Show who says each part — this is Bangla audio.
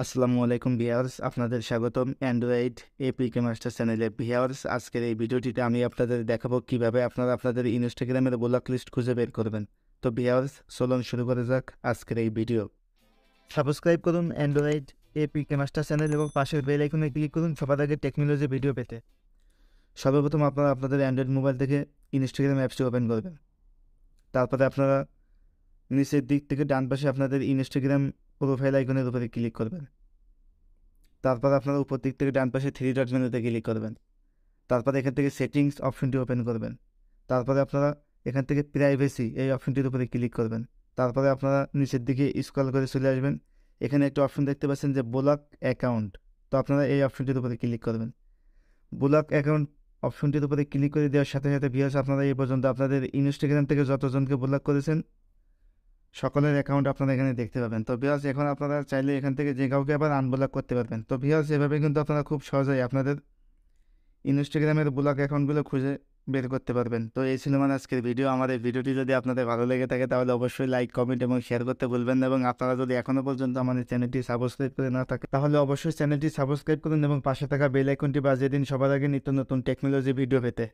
Speaker 1: আসসালামু আলাইকুম ভিউয়ার্স, আপনাদের স্বাগতম অ্যান্ড্রয়েড এপিকে মাস্টার চ্যানেলে। ভিউয়ার্স, আজকের এই ভিডিওটিতে আমি আপনাদের দেখাবো কিভাবে আপনারা আপনাদের ইনস্টাগ্রামের ব্লক লিস্ট খুঁজে বের করবেন। তো ভিউয়ার্স, চলুন শুরু করা যাক আজকের এই ভিডিও। সাবস্ক্রাইব করুন অ্যান্ড্রয়েড এপিকে মাস্টার চ্যানেল এবং পাশের বেল আইকনে ক্লিক করুন সবার আগে টেকনোলজি ভিডিও পেতে। সর্বপ্রথম আপনারা আপনাদের অ্যান্ড্রয়েড মোবাইল থেকে ইনস্টাগ্রাম অ্যাপসটি ওপেন করবেন। তারপরে আপনারা নিচের দিক থেকে ডান পাশে আপনাদের ইনস্টাগ্রাম প্রোফাইল আইকনের উপরে ক্লিক করবেন। তারপর আপনারা উপর দিক থেকে ডান পাশে থ্রি ডট মেনুতে ক্লিক করবেন। তারপরে এখান থেকে সেটিংস অপশনটি ওপেন করবেন। তারপরে আপনারা এখান থেকে প্রাইভেসি এই অপশনটির উপরে ক্লিক করবেন। তারপরে আপনারা নিচের দিকে স্ক্রল করে চলে আসবেন। এখানে একটা অপশন দেখতে পাচ্ছেন যে ব্লক অ্যাকাউন্ট। তো আপনারা এই অপশনটির উপরে ক্লিক করবেন। ব্লক অ্যাকাউন্ট অপশনটির উপরে ক্লিক করে দেওয়ার সাথে সাথে ভিউয়ার্স, আপনারা এই পর্যন্ত আপনাদের ইনস্টাগ্রাম থেকে যতজনকে ব্লক করেছেন সকলের অ্যাকাউন্ট আপনারা এখানে দেখতে পাবেন। তো ভিউয়ার্স, এখন আপনারা চাইলে এখান থেকে যে কাউকে আবার আনব্লক করতে পারবেন। তো ভিউয়ার্স, এভাবে কিন্তু আপনারা খুব সহজেই আপনাদের ইনস্টাগ্রামের ব্লক অ্যাকাউন্টগুলো খুঁজে বের করতে পারবেন। তো এই ছিল আমার আজকের ভিডিও। আমার এই ভিডিওটি যদি আপনাদের ভালো লেগে থাকে তাহলে অবশ্যই লাইক, কমেন্ট এবং শেয়ার করতে ভুলবেন না। এবং আপনারা যদি এখনও পর্যন্ত আমাদের চ্যানেলটি সাবস্ক্রাইব করে না থাকে তাহলে অবশ্যই চ্যানেলটি সাবস্ক্রাইব করুন এবং পাশে থাকা বেল আইকনটি বাজিয়ে দিন সবার আগে নিত্য নতুন টেকনোলজি ভিডিও পেতে।